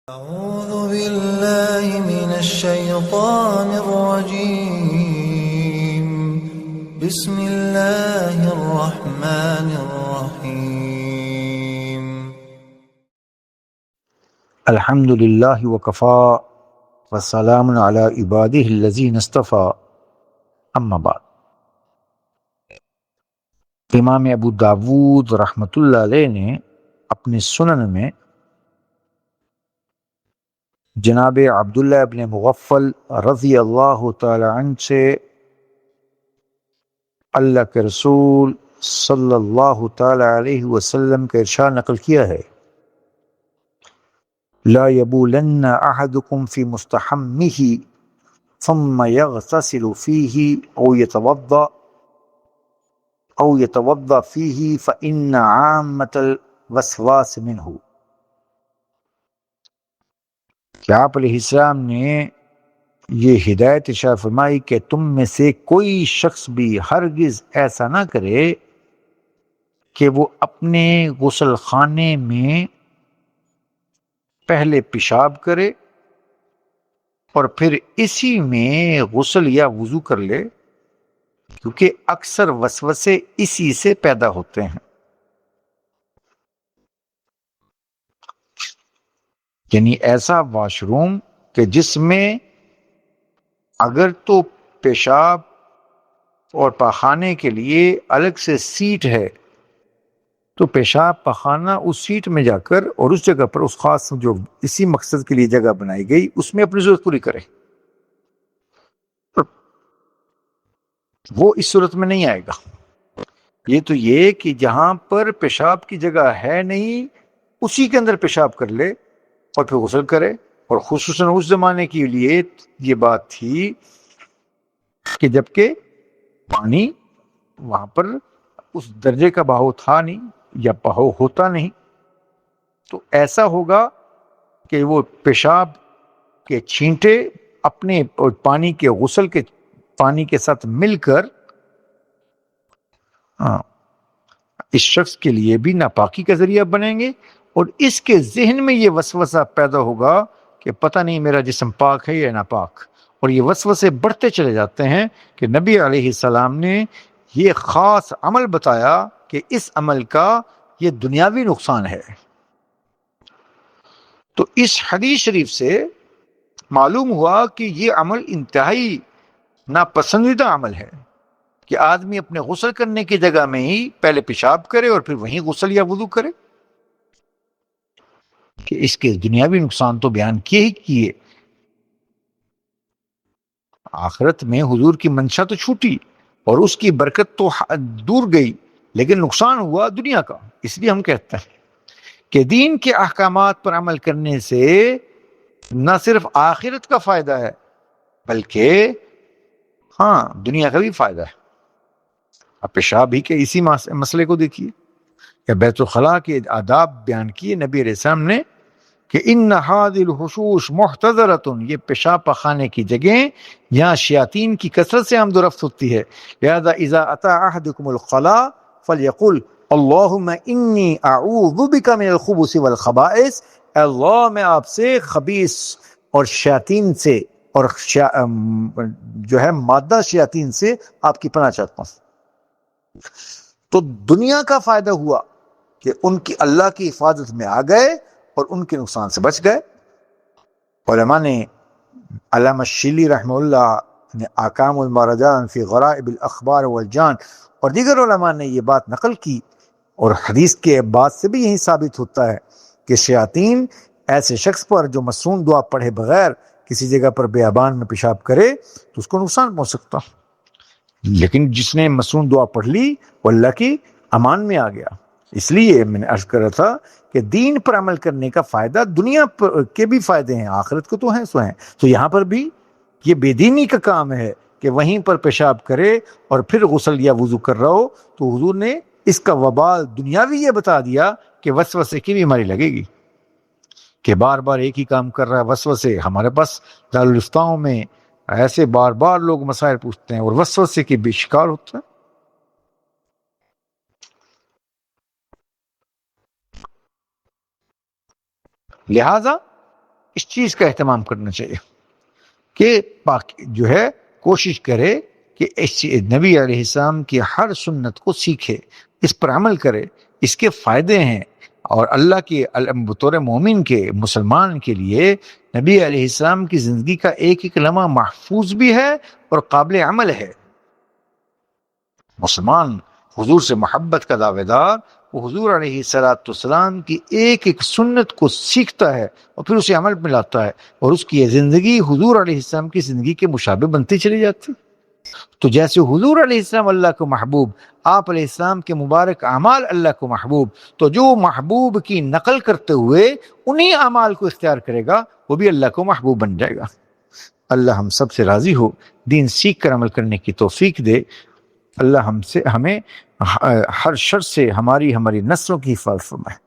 أعوذ بالله من الشيطان الرجيم. بسم الله الرحمن الرحيم. الحمد للہ وکفا وسلام علی عبادہ الذین اصطفیٰ اما بعد۔ امام ابو داود رحمۃ اللہ علیہ نے اپنے سنن میں جناب عبداللہ ابن مغفل رضی اللہ تعالی عنہ سے اللہ کے رسول صلی اللہ تعالی علیہ وسلم کا ارشاد نقل کیا ہے: لا يبولن احدكم في مستحمه ثم يغتسل فيه او يتوضا فيه فإن عامة الوسواس منه۔ کہ آپ علیہ السلام نے یہ ہدایت ارشاد فرمائی کہ تم میں سے کوئی شخص بھی ہرگز ایسا نہ کرے کہ وہ اپنے غسل خانے میں پہلے پیشاب کرے اور پھر اسی میں غسل یا وضو کر لے، کیونکہ اکثر وسوسے اسی سے پیدا ہوتے ہیں۔ یعنی ایسا واش روم کہ جس میں اگر تو پیشاب اور پاخانے کے لیے الگ سے سیٹ ہے تو پیشاب پخانہ اس سیٹ میں جا کر اور اس جگہ پر اس خاص جو اسی مقصد کے لیے جگہ بنائی گئی اس میں اپنی ضرورت پوری کرے۔ وہ اس صورت میں نہیں آئے گا۔ یہ تو یہ کہ جہاں پر پیشاب کی جگہ ہے نہیں اسی کے اندر پیشاب کر لے اور پھر غسل کرے۔ اور خصوصاً اس زمانے کے لیے یہ بات تھی کہ جبکہ پانی وہاں پر اس درجے کا بہاؤ تھا نہیں یا بہاؤ ہوتا نہیں، تو ایسا ہوگا کہ وہ پیشاب کے چھینٹے اپنے پانی کے غسل کے پانی کے ساتھ مل کر اس شخص کے لیے بھی ناپاکی کا ذریعہ بنیں گے، اور اس کے ذہن میں یہ وسوسہ پیدا ہوگا کہ پتہ نہیں میرا جسم پاک ہے یا ناپاک۔ اور یہ وسوسے بڑھتے چلے جاتے ہیں کہ نبی علیہ السلام نے یہ خاص عمل بتایا کہ اس عمل کا یہ دنیاوی نقصان ہے۔ تو اس حدیث شریف سے معلوم ہوا کہ یہ عمل انتہائی ناپسندیدہ عمل ہے کہ آدمی اپنے غسل کرنے کی جگہ میں ہی پہلے پیشاب کرے اور پھر وہیں غسل یا وضو کرے، کہ اس کے دنیاوی نقصان تو بیان کیے ہی کیے۔ آخرت میں حضور کی منشا تو چھوٹی اور اس کی برکت تو دور گئی، لیکن نقصان ہوا دنیا کا۔ اس لیے ہم کہتے ہیں کہ دین کے احکامات پر عمل کرنے سے نہ صرف آخرت کا فائدہ ہے بلکہ دنیا کا بھی فائدہ ہے۔ اب پیشاب ہی کے اسی مسئلے کو دیکھیے کہ بیت الخلاء کے آداب بیان کیے نبی علیہ السلام نے کہ ان هذه الحشوش محتضرۃ، یہ پیشاب پخانے کی جگہیں یہاں شیاطین کی کثرت سے آمد و رفت ہوتی ہے، لہذا اذا اتى احدكم الخلاء فليقل اللهم انی اعوذ بک من الخبث والخبائث، اللہ میں آپ سے خبیث اور شیاطین سے اور جو ہے مادہ شیاطین سے آپ کی پناہ چاہتا ہوں۔ تو دنیا کا فائدہ ہوا کہ ان کی اللہ کی حفاظت میں آ گئے اور ان کے نقصان سے بچ گئے۔ علماء نے علامہ شیلی رحمہ اللہ نے احکام المرجان فی غرائب الاخبار والجان اور دیگر علماء نے یہ بات نقل کی، اور حدیث کے بات سے بھی یہی ثابت ہوتا ہے کہ شیاطین ایسے شخص پر جو مسنون دعا پڑھے بغیر کسی جگہ پر بیابان میں پیشاب کرے تو اس کو نقصان پہنچ سکتا، لیکن جس نے مسنون دعا پڑھ لی وہ اللہ کی امان میں آ گیا۔ اس لیے میں نے عرض کر رہا تھا کہ دین پر عمل کرنے کا فائدہ دنیا کے بھی فائدے ہیں، آخرت کو تو ہیں سو ہیں۔ تو یہاں پر بھی یہ بے دینی کا کام ہے کہ وہیں پر پیشاب کرے اور پھر غسل یا وضو کر رہا ہو، تو حضور نے اس کا وبال دنیاوی یہ بتا دیا کہ وسوسے کی بیماری لگے گی، کہ بار بار ایک ہی کام کر رہا ہے وسوسے۔ ہمارے پاس دارالفتاؤں میں ایسے بار بار لوگ مسائل پوچھتے ہیں اور وسوسے کے بھی شکار ہوتے ہیں۔ لہذا اس چیز کا اہتمام کرنا چاہیے کہ جو ہے کوشش کرے کہ اس نبی علیہ السلام کی ہر سنت کو سیکھے، اس پر عمل کرے، اس کے فائدے ہیں، اور اللہ کے بطور مومن کے مسلمان کے لیے نبی علیہ السلام کی زندگی کا ایک ایک لمحہ محفوظ بھی ہے اور قابل عمل ہے۔ مسلمان حضور سے محبت کا دعوے دار وہ حضور علیہ السلام کی ایک ایک سنت کو سیکھتا ہے اور پھر اسے عمل میں لاتا ہے، اور اس کی یہ زندگی حضور علیہ السلام کی زندگی کے مشابہ بنتی چلی جاتی۔ تو جیسے حضور علیہ السلام اللہ کو محبوب، آپ علیہ السلام کے مبارک اعمال اللہ کو محبوب، تو جو محبوب کی نقل کرتے ہوئے انہی اعمال کو اختیار کرے گا وہ بھی اللہ کو محبوب بن جائے گا۔ اللہ ہم سب سے راضی ہو، دین سیکھ کر عمل کرنے کی توفیق دے۔ اللہ ہمیں ہر شر سے ہماری نسلوں کی حفاظت فرمائے۔